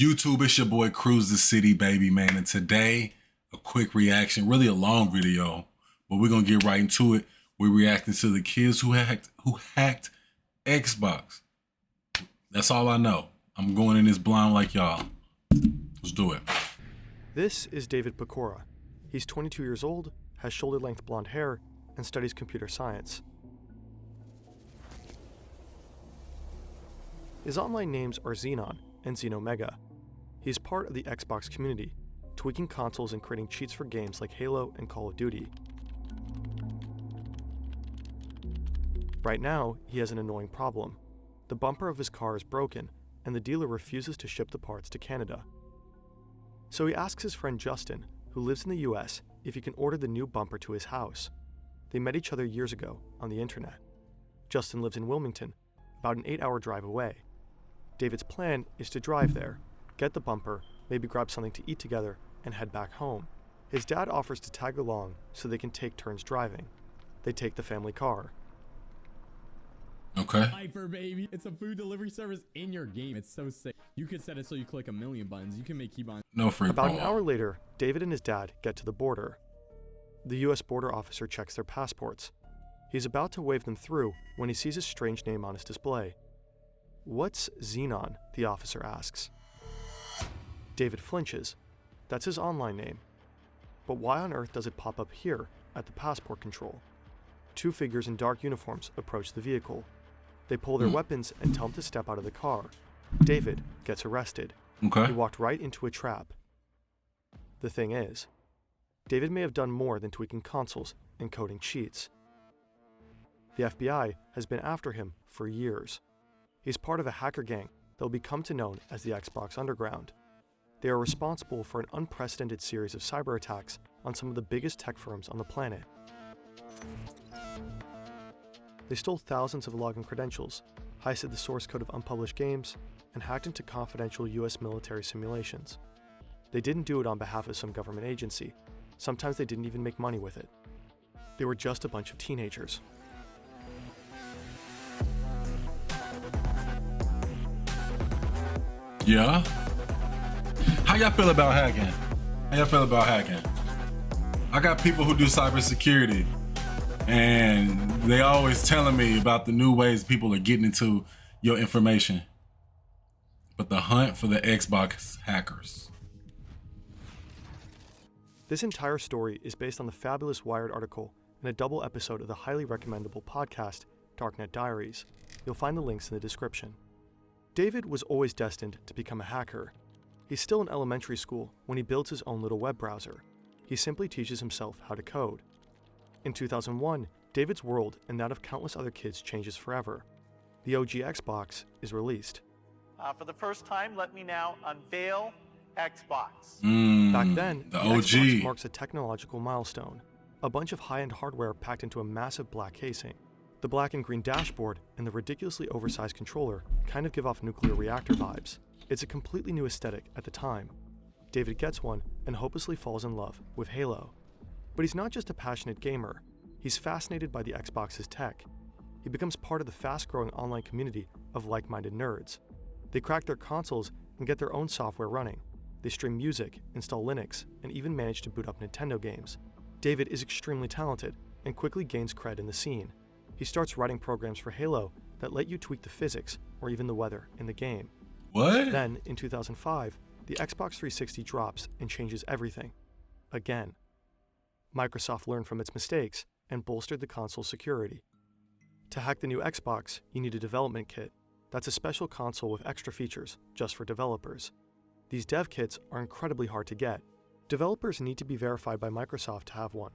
YouTube, it's your boy Cruise the City, baby, man. And today, a quick reaction, really a long video, but we're going to get right into it. We're reacting to the kids who hacked Xbox. That's all I know. I'm going in this blind like y'all. Let's do it. This is David Pecora. He's 22 years old, has shoulder-length blonde hair, and studies computer science. His online names are Xenon and Xenomega. He's part of the Xbox community, tweaking consoles and creating cheats for games like Halo and Call of Duty. Right now, he has an annoying problem. The bumper of his car is broken, and the dealer refuses to ship the parts to Canada. So he asks his friend Justin, who lives in the US, if he can order the new bumper to his house. They met each other years ago on the internet. Justin lives in Wilmington, about an 8-hour drive away. David's plan is to drive there, get the bumper, maybe grab something to eat together, and head back home. His dad offers to tag along so they can take turns driving. They take the family car. Okay. Hyper, baby. It's a food delivery service in your game. It's so sick. You could set it so you click a million buttons. You can make keybinds. No free About promo. an hour later, David and his dad get to the border. The US border officer checks their passports. He's about to wave them through when he sees a strange name on his display. "What's Xenon?" the officer asks. David flinches. That's his online name. But why on earth does it pop up here at the passport control? Two figures in dark uniforms approach the vehicle. They pull their weapons and tell him to step out of the car. David gets arrested. Okay. He walked right into a trap. The thing is, David may have done more than tweaking consoles and coding cheats. The FBI has been after him for years. He's part of a hacker gang that will become to known as the Xbox Underground. They are responsible for an unprecedented series of cyber attacks on some of the biggest tech firms on the planet. They stole thousands of login credentials, heisted the source code of unpublished games, and hacked into confidential US military simulations. They didn't do it on behalf of some government agency. Sometimes they didn't even make money with it. They were just a bunch of teenagers. Yeah? How y'all feel about hacking? I got people who do cybersecurity, and they always telling me about the new ways people are getting into your information. But the hunt for the Xbox hackers. This entire story is based on the fabulous Wired article and a double episode of the highly recommendable podcast, Darknet Diaries. You'll find the links in the description. David was always destined to become a hacker. He's still in elementary school when he builds his own little web browser. He simply teaches himself how to code. In 2001, David's world and that of countless other kids changes forever. The OG Xbox is released. For the first time, let me now unveil Xbox. Back then, the Xbox OG marks a technological milestone. A bunch of high-end hardware packed into a massive black casing. The black and green dashboard and the ridiculously oversized controller kind of give off nuclear reactor vibes. It's a completely new aesthetic at the time. David gets one and hopelessly falls in love with Halo. But he's not just a passionate gamer. He's fascinated by the Xbox's tech. He becomes part of the fast-growing online community of like-minded nerds. They crack their consoles and get their own software running. They stream music, install Linux, and even manage to boot up Nintendo games. David is extremely talented and quickly gains cred in the scene. He starts writing programs for Halo that let you tweak the physics or even the weather in the game. What? Then, in 2005, the Xbox 360 drops and changes everything. Again. Microsoft learned from its mistakes and bolstered the console's security. To hack the new Xbox, you need a development kit. That's a special console with extra features just for developers. These dev kits are incredibly hard to get. Developers need to be verified by Microsoft to have one.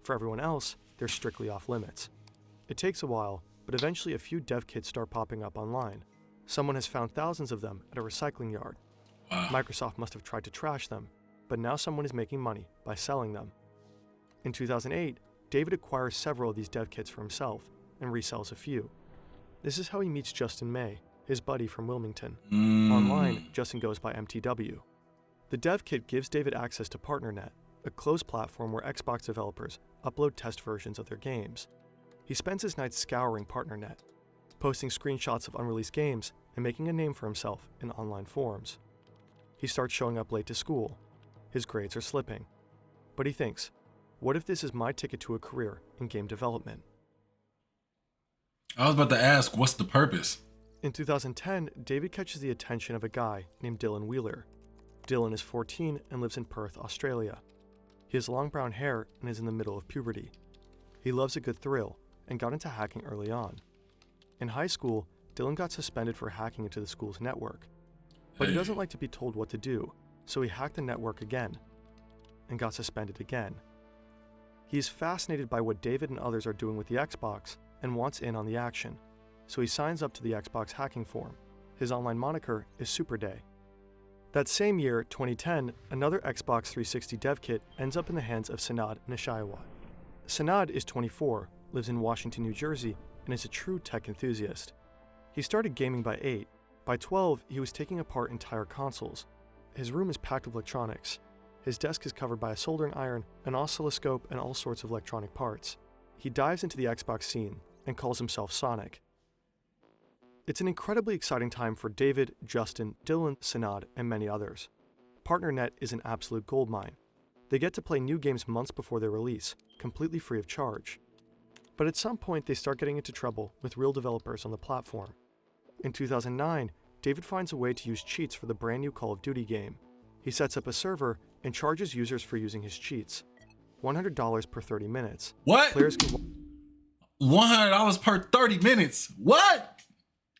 For everyone else, they're strictly off limits. It takes a while, but eventually a few dev kits start popping up online. Someone has found thousands of them at a recycling yard. Microsoft must have tried to trash them, but now someone is making money by selling them. In 2008, David acquires several of these dev kits for himself and resells a few. This is how he meets Justin May, his buddy from Wilmington. Online, Justin goes by MTW. The dev kit gives David access to PartnerNet, a closed platform where Xbox developers upload test versions of their games. He spends his nights scouring PartnerNet, posting screenshots of unreleased games and making a name for himself in online forums. He starts showing up late to school. His grades are slipping. But he thinks, what if this is my ticket to a career in game development? I was about to ask, what's the purpose? In 2010, David catches the attention of a guy named Dylan Wheeler. Dylan is 14 and lives in Perth, Australia. He has long brown hair and is in the middle of puberty. He loves a good thrill and got into hacking early on. In high school, Dylan got suspended for hacking into the school's network. But he doesn't like to be told what to do, so he hacked the network again and got suspended again. He is fascinated by what David and others are doing with the Xbox and wants in on the action, so he signs up to the Xbox hacking forum. His online moniker is Superday. That same year, 2010, another Xbox 360 dev kit ends up in the hands of Sanad Nishayawat. Sanad is 24, lives in Washington, New Jersey, and is a true tech enthusiast. He started gaming by 8. By 12, he was taking apart entire consoles. His room is packed with electronics. His desk is covered by a soldering iron, an oscilloscope, and all sorts of electronic parts. He dives into the Xbox scene and calls himself Sonic. It's an incredibly exciting time for David, Justin, Dylan, Sanad, and many others. PartnerNet is an absolute goldmine. They get to play new games months before their release, completely free of charge. But at some point, they start getting into trouble with real developers on the platform. In 2009, David finds a way to use cheats for the brand new Call of Duty game. He sets up a server and charges users for using his cheats. $100 per 30 minutes. What? Players can $100 per 30 minutes. What?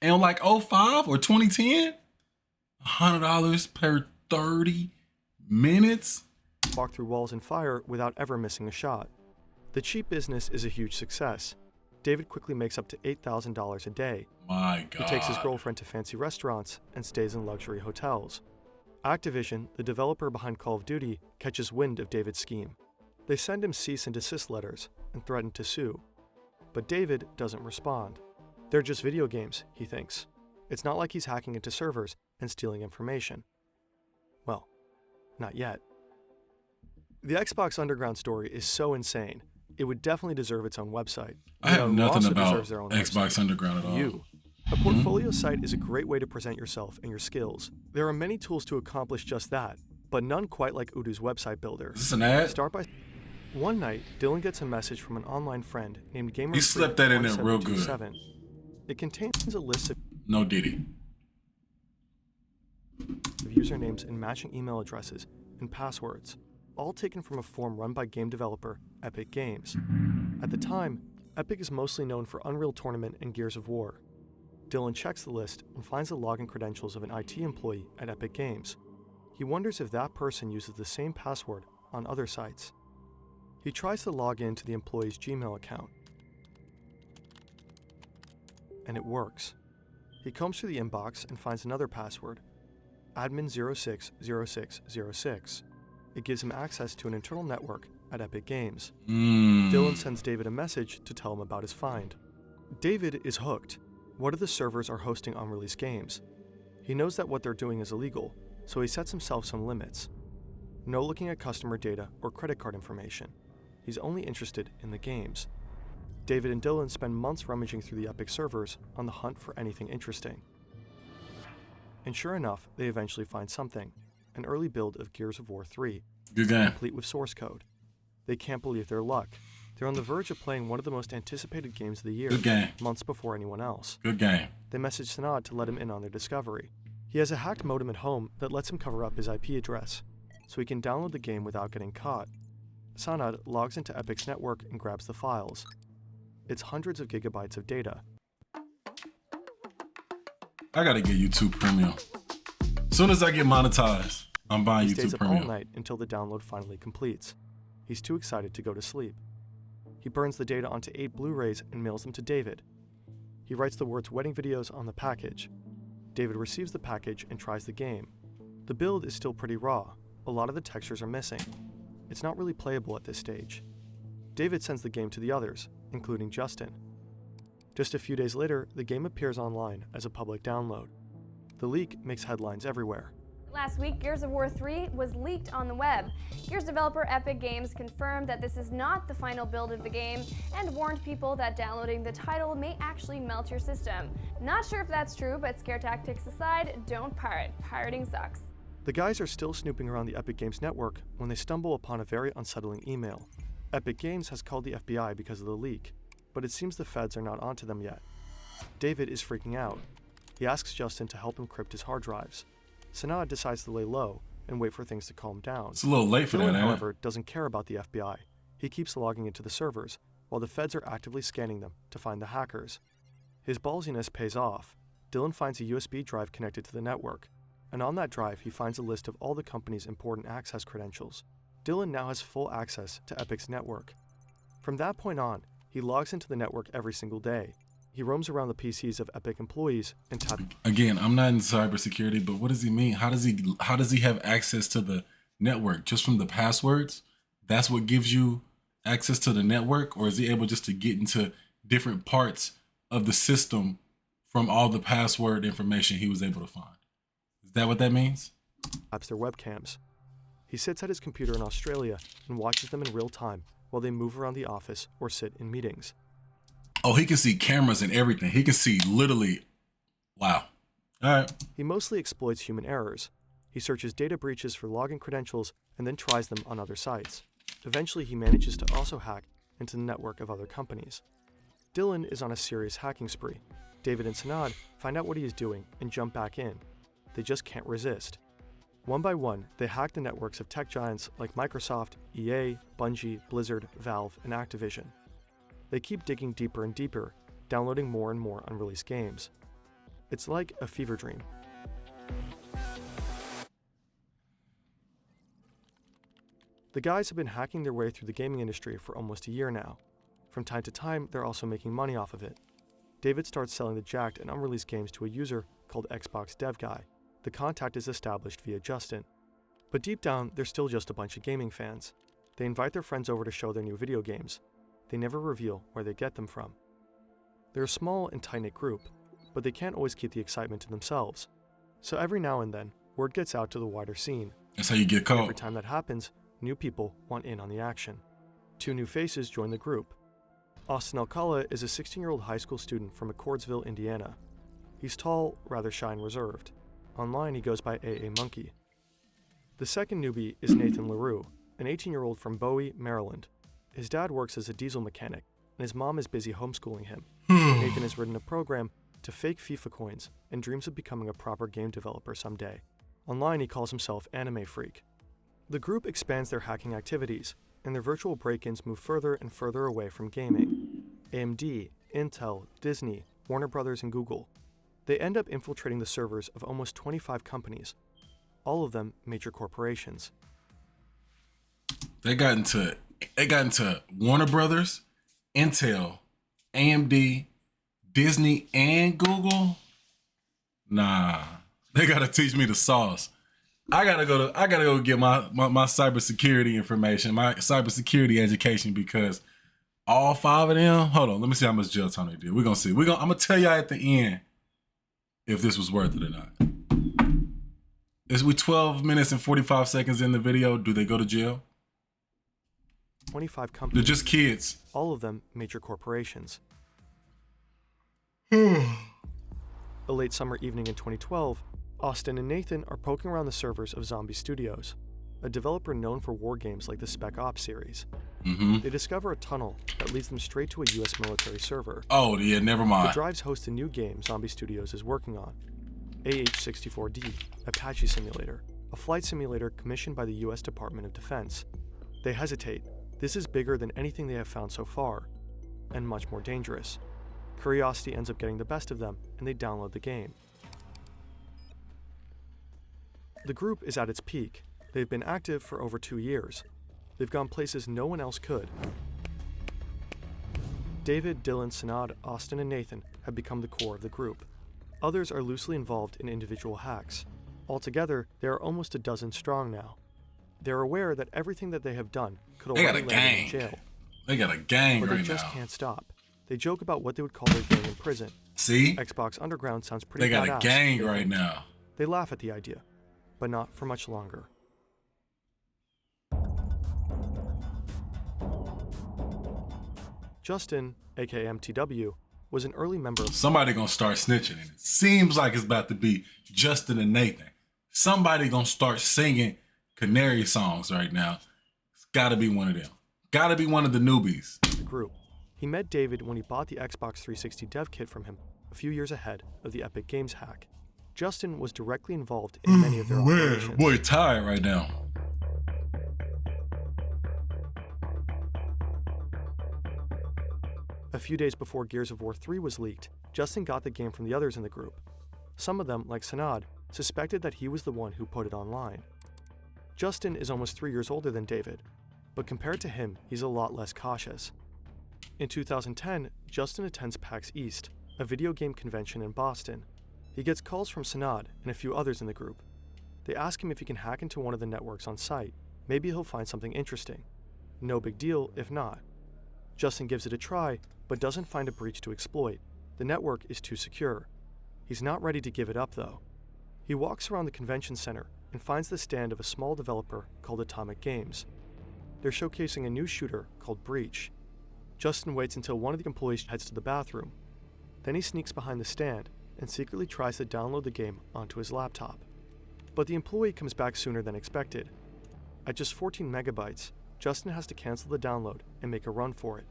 And like 05 or 2010? $100 per 30 minutes? walk through walls and fire without ever missing a shot. The cheat business is a huge success. David quickly makes up to $8,000 a day. My God. He takes his girlfriend to fancy restaurants and stays in luxury hotels. Activision, the developer behind Call of Duty, catches wind of David's scheme. They send him cease and desist letters and threaten to sue. But David doesn't respond. They're just video games, he thinks. It's not like he's hacking into servers and stealing information. Well, not yet. The Xbox Underground story is so insane, it would definitely deserve its own website. I have nothing also about deserves their own Xbox website. Underground at all. You. A portfolio site is a great way to present yourself and your skills. There are many tools to accomplish just that, but none quite like Udu's website builder. Is this an ad? Start by... One night, Dylan gets a message from an online friend named Gamer. He slipped that in there real good. It contains a list of No Diddy. usernames and matching email addresses and passwords, all taken from a forum run by game developer Epic Games. At the time, Epic is mostly known for Unreal Tournament and Gears of War. Dylan checks the list and finds the login credentials of an IT employee at Epic Games. He wonders if that person uses the same password on other sites. He tries to log in to the employee's Gmail account, and it works. He combs through the inbox and finds another password, admin060606. It gives him access to an internal network at Epic Games. Dylan sends David a message to tell him about his find. David is hooked. One of the servers are hosting unreleased games. He knows that what they're doing is illegal, so he sets himself some limits. No looking at customer data or credit card information. He's only interested in the games. David and Dylan spend months rummaging through the Epic servers on the hunt for anything interesting. And sure enough, they eventually find something, an early build of Gears of War 3, Good game. complete with source code. They can't believe their luck. They're on the verge of playing one of the most anticipated games of the year, Good game. months before anyone else. Good game. They message Sanad to let him in on their discovery. He has a hacked modem at home that lets him cover up his IP address, so he can download the game without getting caught. Sanad logs into Epic's network and grabs the files. It's hundreds of gigabytes of data. I gotta get YouTube Premium. As soon as I get monetized, I'm buying He stays YouTube up all Premium. night until the download finally completes. He's too excited to go to sleep. He burns the data onto 8 Blu-rays and mails them to David. He writes the words wedding videos on the package. David receives the package and tries the game. The build is still pretty raw. A lot of the textures are missing. It's not really playable at this stage. David sends the game to the others, including Justin. Just a few days later, the game appears online as a public download. The leak makes headlines everywhere. Last week, Gears of War 3 was leaked on the web. Gears developer Epic Games confirmed that this is not the final build of the game and warned people that downloading the title may actually melt your system. Not sure if that's true, but scare tactics aside, don't pirate. Pirating sucks. The guys are still snooping around the Epic Games network when they stumble upon a very unsettling email. Epic Games has called the FBI because of the leak, but it seems the feds are not onto them yet. David is freaking out. He asks Justin to help him crypt his hard drives. Sanad decides to lay low and wait for things to calm down. It's a little late for Dylan, that, however, doesn't care about the FBI. He keeps logging into the servers, while the feds are actively scanning them to find the hackers. His ballsiness pays off. Dylan finds a USB drive connected to the network, and on that drive he finds a list of all the company's important access credentials. Dylan now has full access to Epic's network. From that point on, he logs into the network every single day. He roams around the PCs of Epic employees and Again, I'm not in cybersecurity, but what does he mean? How does he have access to the network? Just from the passwords? That's what gives you access to the network? Or is he able just to get into different parts of the system from all the password information he was able to find? Is that what that means? taps their webcams. He sits at his computer in Australia and watches them in real time while they move around the office or sit in meetings. Oh, he can see cameras and everything. He can see literally, wow. All right. He mostly exploits human errors. He searches data breaches for login credentials and then tries them on other sites. Eventually, he manages to also hack into the network of other companies. Dylan is on a serious hacking spree. David and Sanad find out what he is doing and jump back in. They just can't resist. One by one, they hack the networks of tech giants like Microsoft, EA, Bungie, Blizzard, Valve, and Activision. They keep digging deeper and deeper, downloading more and more unreleased games. It's like a fever dream. The guys have been hacking their way through the gaming industry for almost a year now. From time to time, they're also making money off of it. David starts selling the jacked and unreleased games to a user called Xbox Dev Guy. The contact is established via Justin. But deep down, they're still just a bunch of gaming fans. They invite their friends over to show their new video games. They never reveal where they get them from. They're a small and tight-knit group, but they can't always keep the excitement to themselves. So every now and then, word gets out to the wider scene. That's how you get caught. Every time that happens, new people want in on the action. 2 new faces join the group. Austin Alcala is a 16-year-old high school student from McCordsville, Indiana. He's tall, rather shy and reserved. Online, he goes by AA Monkey. The second newbie is Nathan LaRue, an 18-year-old from Bowie, Maryland. His dad works as a diesel mechanic, and his mom is busy homeschooling him. Nathan has written a program to fake FIFA coins and dreams of becoming a proper game developer someday. Online, he calls himself Anime Freak. The group expands their hacking activities, and their virtual break-ins move further and further away from gaming. AMD, Intel, Disney, Warner Brothers, and Google. They end up infiltrating the servers of almost 25 companies, all of them major corporations. They got into Warner Brothers, Intel, AMD, Disney, and Google. Nah, they gotta teach me the sauce. I gotta go get my cybersecurity information, my cybersecurity education, because all 5 of them. Hold on, let me see how much jail time they did. We're gonna see. I'm gonna tell y'all at the end if this was worth it or not. Is we 12 minutes and 45 seconds in the video? Do they go to jail? 25 They're companies, just kids. all of them major corporations. Hmm. A late summer evening in 2012, Austin and Nathan are poking around the servers of Zombie Studios, a developer known for war games like the Spec Ops series. They discover a tunnel that leads them straight to a US military server. Oh, yeah, never The mind. drives host a new game Zombie Studios is working on, AH-64D, Apache Simulator, a flight simulator commissioned by the US Department of Defense. They hesitate. This is bigger than anything they have found so far, and much more dangerous. Curiosity ends up getting the best of them, and they download the game. The group is at its peak. They've been active for over 2 years. They've gone places no one else could. David, Dylan, Sanad, Austin, and Nathan have become the core of the group. Others are loosely involved in individual hacks. Altogether, there are almost a dozen strong now. They're aware that everything that they have done could They got already a land them in gang. jail, They got a gang but they right just now. can't stop. They joke about what they would call their gang in prison. See? Xbox Underground sounds pretty They got badass, a gang they right think. now. They laugh at the idea, but not for much longer. Justin, aka MTW, was an early member of Somebody gonna start snitching, and it seems like it's about to be Justin and Nathan. Somebody gonna start singing Canary songs right now. It's gotta be one of them. Gotta be one of the newbies. The group. He met David when he bought the Xbox 360 dev kit from him a few years ahead of the Epic Games hack. Justin was directly involved in many of their operations. Boy, tired right now. A few days before Gears of War 3 was leaked, Justin got the game from the others in the group. Some of them, like Sanad, suspected that he was the one who put it online. Justin is almost 3 years older than David, but compared to him, he's a lot less cautious. In 2010, Justin attends PAX East, a video game convention in Boston. He gets calls from Sanad and a few others in the group. They ask him if he can hack into one of the networks on site. Maybe he'll find something interesting. No big deal if not. Justin gives it a try, but doesn't find a breach to exploit. The network is too secure. He's not ready to give it up, though. He walks around the convention center and finds the stand of a small developer called Atomic Games. They're showcasing a new shooter called Breach. Justin waits until one of the employees heads to the bathroom. Then he sneaks behind the stand and secretly tries to download the game onto his laptop. But the employee comes back sooner than expected. At just 14 megabytes, Justin has to cancel the download and make a run for it.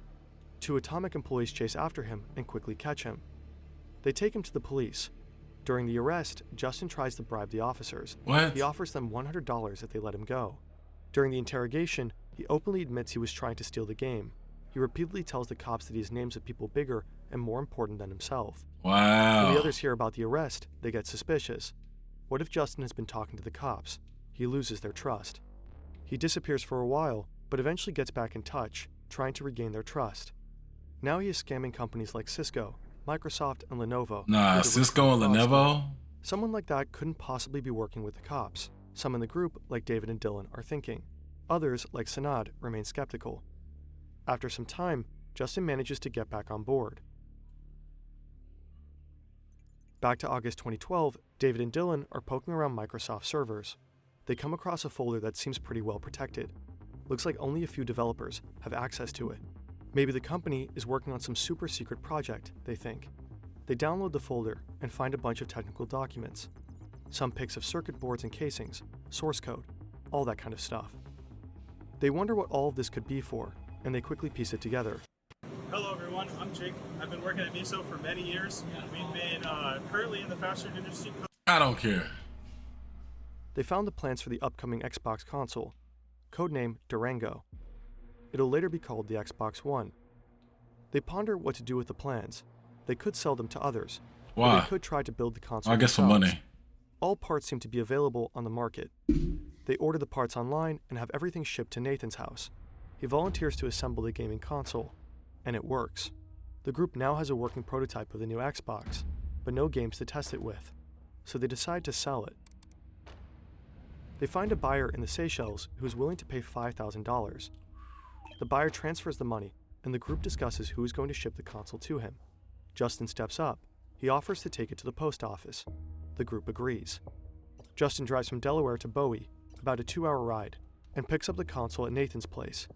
2 Atomic employees chase after him and quickly catch him. They take him to the police. During the arrest, Justin tries to bribe the officers. What? He offers them $100 if they let him go. During the interrogation, he openly admits he was trying to steal the game. He repeatedly tells the cops that he has names of people bigger and more important than himself. Wow. When the others hear about the arrest, they get suspicious. What if Justin has been talking to the cops? He loses their trust. He disappears for a while, but eventually gets back in touch, trying to regain their trust. Now he is scamming companies like Cisco, Microsoft, and Lenovo. Nah, Cisco and Lenovo? Someone like that couldn't possibly be working with the cops. Some in the group, like David and Dylan, are thinking. Others, like Sanad, remain skeptical. After some time, Justin manages to get back on board. Back to August 2012, David and Dylan are poking around Microsoft servers. They come across a folder that seems pretty well protected. Looks like only a few developers have access to it. Maybe the company is working on some super secret project, they think. They download the folder and find a bunch of technical documents. Some pics of circuit boards and casings, source code, all that kind of stuff. They wonder what all of this could be for, and they quickly piece it together. Hello everyone, I'm Jake. I've been working at Miso for many years. We've been currently in the fast food industry. I don't care. They found the plans for the upcoming Xbox console, codename Durango. It'll later be called the Xbox One. They ponder what to do with the plans. They could sell them to others. Or Why? they could try to build the console I guess for themselves. money. All parts seem to be available on the market. They order the parts online and have everything shipped to Nathan's house. He volunteers to assemble the gaming console, and it works. The group now has a working prototype of the new Xbox, but no games to test it with, so they decide to sell it. They find a buyer in the Seychelles who is willing to pay $5,000. The buyer transfers the money, and the group discusses who is going to ship the console to him. Justin steps up. He offers to take it to the post office. The group agrees. Justin drives from Delaware to Bowie, about a 2-hour ride, and picks up the console at Nathan's place.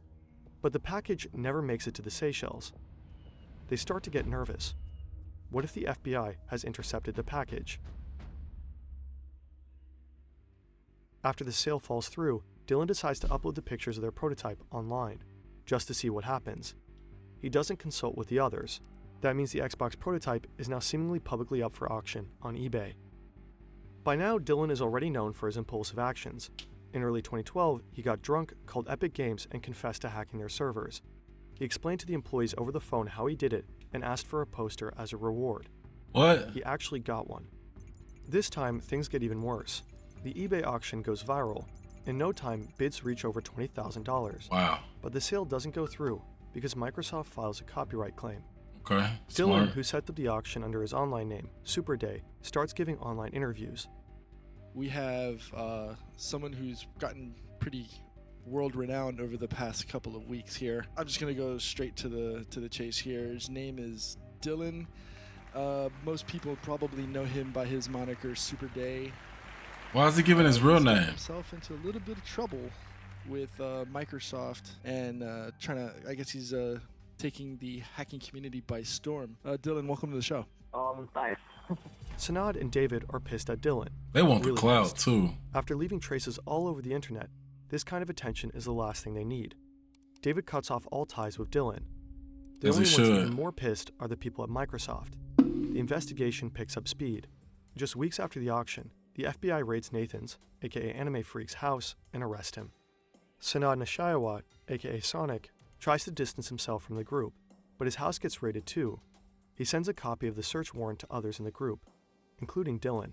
But the package never makes it to the Seychelles. They start to get nervous. What if the FBI has intercepted the package? After the sale falls through, Dylan decides to upload the pictures of their prototype online, just to see what happens. He doesn't consult with the others. That means the Xbox prototype is now seemingly publicly up for auction on eBay. By now, Dylan is already known for his impulsive actions. In early 2012, he got drunk, called Epic Games, and confessed to hacking their servers. He explained to the employees over the phone how he did it and asked for a poster as a reward. What? He actually got one. This time, things get even worse. The eBay auction goes viral. In no time, bids reach over $20,000. Wow. But the sale doesn't go through because Microsoft files a copyright claim. Okay. Dylan, Smart. who set up the auction under his online name, Super Day, starts giving online interviews. We have someone who's gotten pretty world-renowned over the past couple of weeks here. I'm just gonna go straight to the chase here. His name is Dylan. Most people probably know him by his moniker Super Day. Why is he giving his real He's gotten name? himself into a little bit of trouble with Microsoft and trying to. I guess he's taking the hacking community by storm. Dylan, welcome to the show. Nice. Sanad and David are pissed at Dylan. They want the Really clout pissed. too. After leaving traces all over the internet, this kind of attention is the last thing they need. David cuts off all ties with Dylan. The As he only ones should. even more pissed are the people at Microsoft. The investigation picks up speed. Just weeks after the auction, the FBI raids Nathan's, aka Anime Freak's, house and arrest him. Sanad Nishayawat, aka Sonic, tries to distance himself from the group, but his house gets raided too. He sends a copy of the search warrant to others in the group, including Dylan.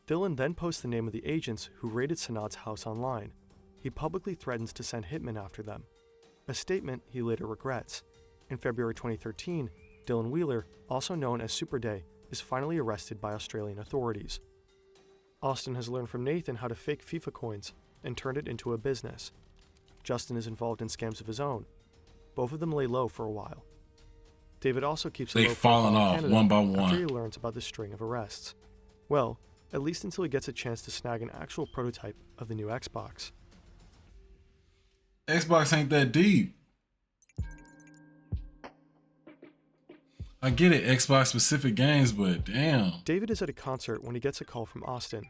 Dylan then posts the name of the agents who raided Sanad's house online. He publicly threatens to send hitmen after them, a statement he later regrets. In February 2013, Dylan Wheeler, also known as Super Day, is finally arrested by Australian authorities. Austin has learned from Nathan how to fake FIFA coins and turned it into a business. Justin is involved in scams of his own. Both of them lay low for a while. David also keeps a They low falling profile in off Canada one by after he one. learns about the string of arrests. Well, at least until he gets a chance to snag an actual prototype of the new Xbox. Xbox ain't that deep. I get it, Xbox specific games, but damn. David is at a concert when he gets a call from Austin.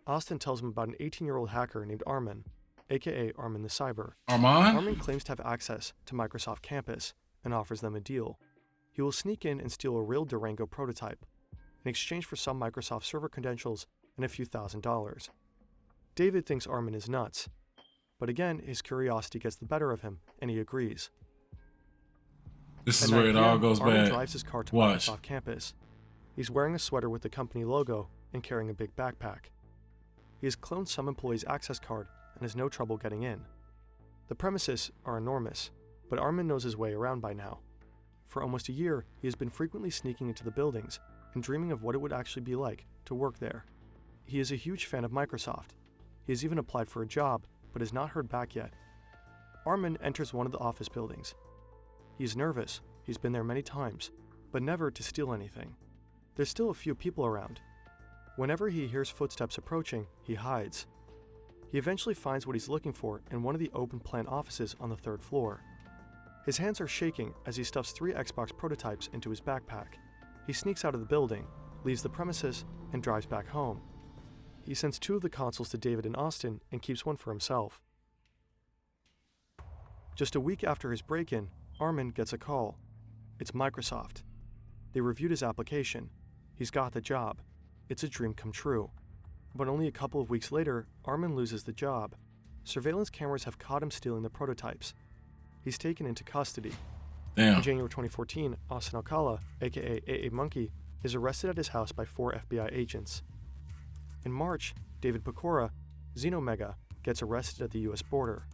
Austin tells him about an 18-year-old hacker named Armin, aka Armin the Cyber. Armand? Armin claims to have access to Microsoft Campus and offers them a deal. He will sneak in and steal a real Durango prototype in exchange for some Microsoft server credentials and a few $1,000s. David thinks Armin is nuts, but again, his curiosity gets the better of him and he agrees. This At is where 9 it all p.m., goes Armin bad. drives his car to Watch. Microsoft Campus. He's wearing a sweater with the company logo and carrying a big backpack. He has cloned some employee's access card and has no trouble getting in. The premises are enormous, but Armin knows his way around by now. For almost a year, he has been frequently sneaking into the buildings and dreaming of what it would actually be like to work there. He is a huge fan of Microsoft. He has even applied for a job, but has not heard back yet. Armin enters one of the office buildings. He's nervous, he's been there many times, but never to steal anything. There's still a few people around. Whenever he hears footsteps approaching, he hides. He eventually finds what he's looking for in one of the open plan offices on the 3rd floor. His hands are shaking as he stuffs 3 Xbox prototypes into his backpack. He sneaks out of the building, leaves the premises, and drives back home. He sends 2 of the consoles to David and Austin and keeps one for himself. Just a week after his break-in, Armin gets a call. It's Microsoft. They reviewed his application. He's got the job. It's a dream come true. But only a couple of weeks later, Armin loses the job. Surveillance cameras have caught him stealing the prototypes. He's taken into custody. Damn. In January 2014, Austin Alcala, aka AA Monkey, is arrested at his house by 4 FBI agents. In March, David Pecora, Xenomega, gets arrested at the US border.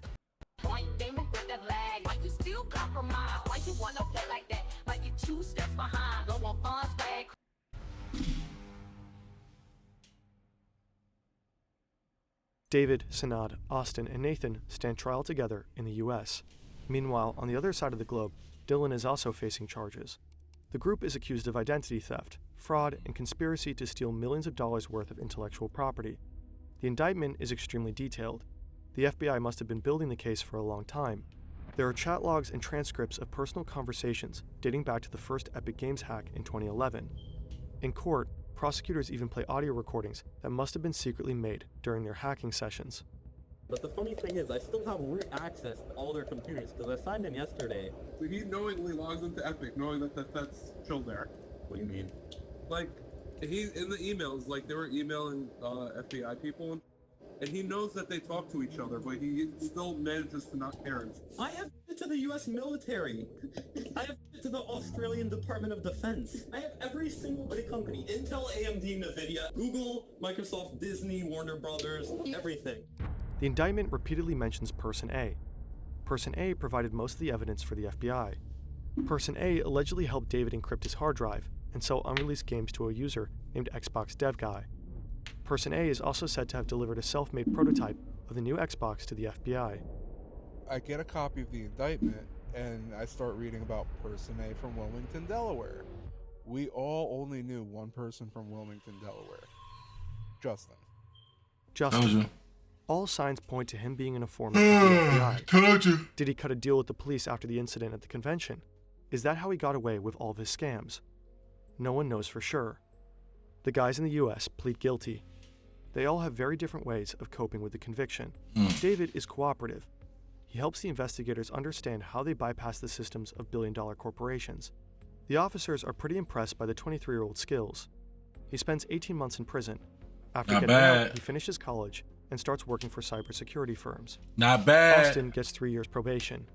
David, Sanad, Austin, and Nathan stand trial together in the US. Meanwhile, on the other side of the globe, Dylan is also facing charges. The group is accused of identity theft, fraud, and conspiracy to steal millions of dollars worth of intellectual property. The indictment is extremely detailed. The FBI must have been building the case for a long time. There are chat logs and transcripts of personal conversations dating back to the first Epic Games hack in 2011. In court, prosecutors even play audio recordings that must have been secretly made during their hacking sessions. But the funny thing is, I still have root access to all their computers because I signed in yesterday. So he knowingly logs into Epic, knowing that's still there. What do you mean? Like, he in the emails, like they were emailing FBI people, and he knows that they talk to each other, but he still manages to not care. I have it to the U.S. military. I have it to the Australian Department of Defense. I have every single big company: Intel, AMD, Nvidia, Google, Microsoft, Disney, Warner Brothers, everything. The indictment repeatedly mentions Person A. Person A provided most of the evidence for the FBI. Person A allegedly helped David encrypt his hard drive and sell unreleased games to a user named Xbox Dev Guy. Person A is also said to have delivered a self-made prototype of the new Xbox to the FBI. I get a copy of the indictment and I start reading about Person A from Wilmington, Delaware. We all only knew one person from Wilmington, Delaware. Justin. Justin. All signs point to him being an informant for the FBI. Told you. Did he cut a deal with the police after the incident at the convention? Is that how he got away with all of his scams? no one knows for sure. The guys in the US plead guilty. They all have very different ways of coping with the conviction. David is cooperative. He helps the investigators understand how they bypass the systems of billion-dollar corporations. The officers are pretty impressed by the 23-year-old's skills. He spends 18 months in prison. After Not getting bad. out, he finishes college and starts working for cybersecurity firms. Not bad. Austin gets 3 years probation.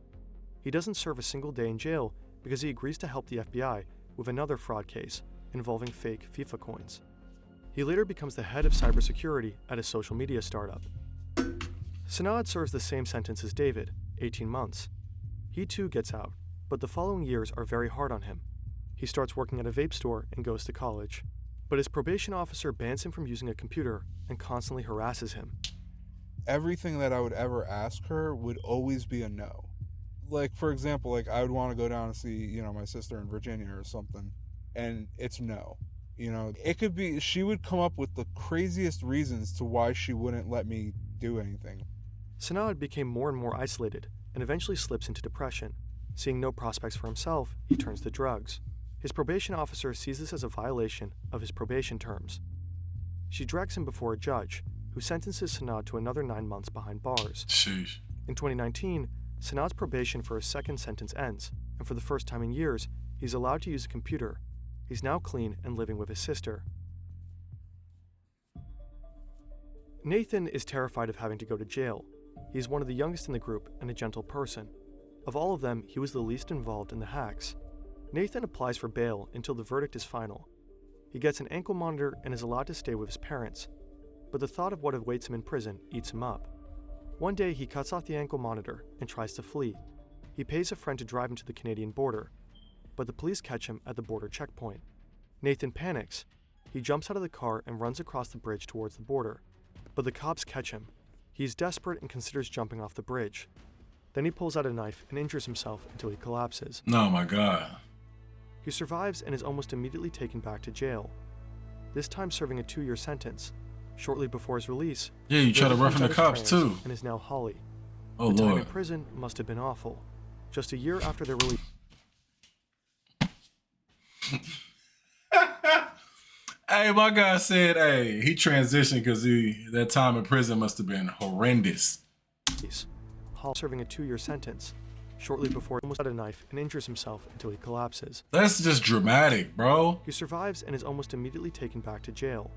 He doesn't serve a single day in jail because he agrees to help the FBI with another fraud case involving fake FIFA coins. He later becomes the head of cybersecurity at a social media startup. Sanad serves the same sentence as David, 18 months. He too gets out, but the following years are very hard on him. He starts working at a vape store and goes to college. But his probation officer bans him from using a computer and constantly harasses him. Everything that I would ever ask her would always be a no. Like, for example, like I would want to go down and see, you know, my sister in Virginia or something, and it's no. You know, it could be, she would come up with the craziest reasons to why she wouldn't let me do anything. Sanad became more and more isolated and eventually slips into depression. Seeing no prospects for himself, he turns to drugs. His probation officer sees this as a violation of his probation terms. She drags him before a judge, who sentences Sanad to another 9 months behind bars. Sheesh. In 2019, Sanad's probation for his second sentence ends, and for the first time in years, he's allowed to use a computer. He's now clean and living with his sister. Nathan is terrified of having to go to jail. He's one of the youngest in the group and a gentle person. Of all of them, he was the least involved in the hacks. Nathan applies for bail until the verdict is final. He gets an ankle monitor and is allowed to stay with his parents, but the thought of what awaits him in prison eats him up. One day, he cuts off the ankle monitor and tries to flee. He pays a friend to drive him to the Canadian border, but the police catch him at the border checkpoint. Nathan panics. He jumps out of the car and runs across the bridge towards the border, but the cops catch him. He's desperate and considers jumping off the bridge. Then he pulls out a knife and injures himself until he collapses. Oh my God. He survives and is almost immediately taken back to jail, this time serving a 2-year sentence. Shortly before his release, Yeah, you try to Nathan run from the comes out as cops trans too. and is now Holly. Oh The time in Lord. prison must have been awful. Just a year after their release. Hey, my guy said, hey, he transitioned because that time in prison must have been horrendous. Hall serving a 2-year sentence. Shortly before, he almost had a knife and injures himself until he collapses. That's just dramatic, bro. He survives and is almost immediately taken back to jail,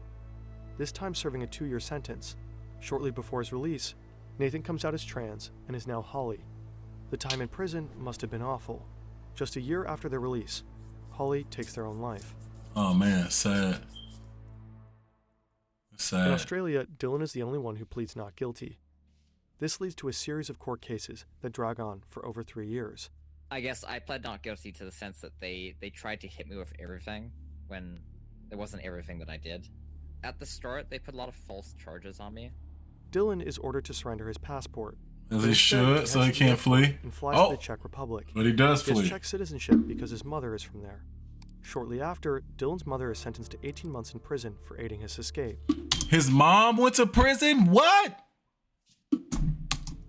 this time serving a 2-year sentence. Shortly before his release, Nathan comes out as trans and is now Holly. The time in prison must have been awful. Just a year after their release, Holly takes their own life. Oh man, sad. In Sad. Australia, Dylan is the only one who pleads not guilty. This leads to a series of court cases that drag on for over 3 years. I guess I pled not guilty to the sense that they tried to hit me with everything when it wasn't everything that I did. At the start, they put a lot of false charges on me. Dylan is ordered to surrender his passport. As But he instead, should, so he heads to can't Moscow flee. And flies Oh, to the Czech Republic. but he does He has flee. Czech citizenship because his mother is from there. Shortly after, Dylan's mother is sentenced to 18 months in prison for aiding his escape. His mom went to prison? What?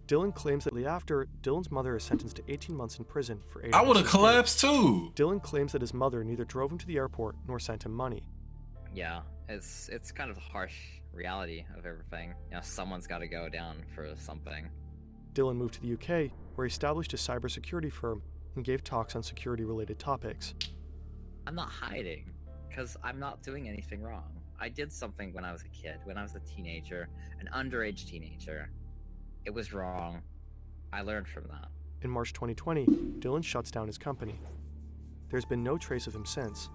Dylan claims that after, Dylan's mother is sentenced to 18 months in prison for aiding I his would have escape. collapsed too. Dylan claims that his mother neither drove him to the airport nor sent him money. Yeah, it's kind of the harsh reality of everything. You know, someone's got to go down for something. Dylan moved to the UK, where he established a cybersecurity firm and gave talks on security-related topics. I'm not hiding, because I'm not doing anything wrong. I did something when I was a kid, when I was a teenager, an underage teenager. It was wrong. I learned from that. In March 2020, Dylan shuts down his company. There's been no trace of him since.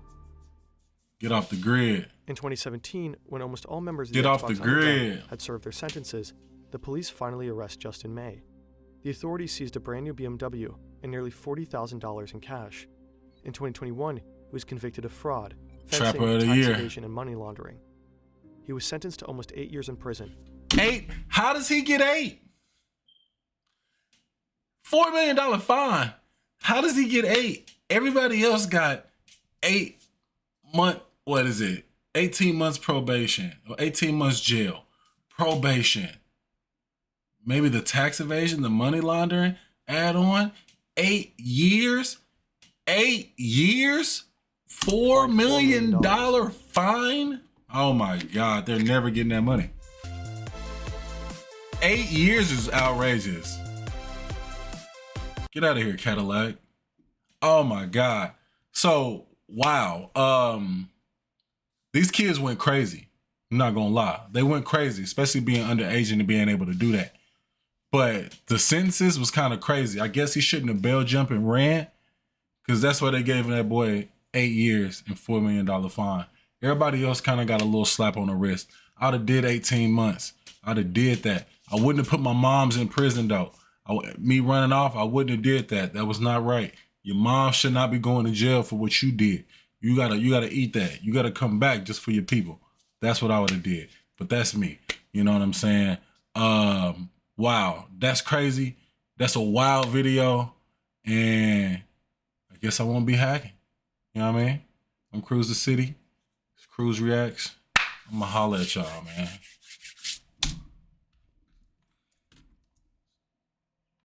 Get off the grid. In 2017, when almost all members of Get the off Xbox the underground grid. had served their sentences, the police finally arrest Justin May. The authorities seized a brand new BMW and nearly $40,000 in cash. In 2021, he was convicted of fraud, fencing, Trapper of the tax year. evasion, and money laundering. He was sentenced to almost 8 years in prison. 8? How does he get 8? $4 million fine. How does he get 8? Everybody else got 8 month, what is it? 18 months probation or 18 months jail. Probation. Maybe the tax evasion, the money laundering add on. 8 years? 8 years $4 million fine? Oh my God, they're never getting that money. 8 years is outrageous. Get out of here, Cadillac. Oh my God. So, wow. These kids went crazy. I'm not gonna lie. They went crazy, especially being underage and being able to do that. But the sentences was kind of crazy. I guess he shouldn't have bail jumped and ran, because that's why they gave that boy 8 years and $4 million fine. Everybody else kind of got a little slap on the wrist. I'd have did 18 months. I'd have did that. I wouldn't have put my moms in prison though. Me running off, I wouldn't have did that. That was not right. Your mom should not be going to jail for what you did. You gotta eat that. You gotta come back just for your people. That's what I would have did. But that's me. You know what I'm saying? Wow, that's crazy. That's a wild video. And I guess I won't be hacking. You know what I mean? I'm Cruise the City. It's CruiseReacts. I'm gonna holler at y'all, man.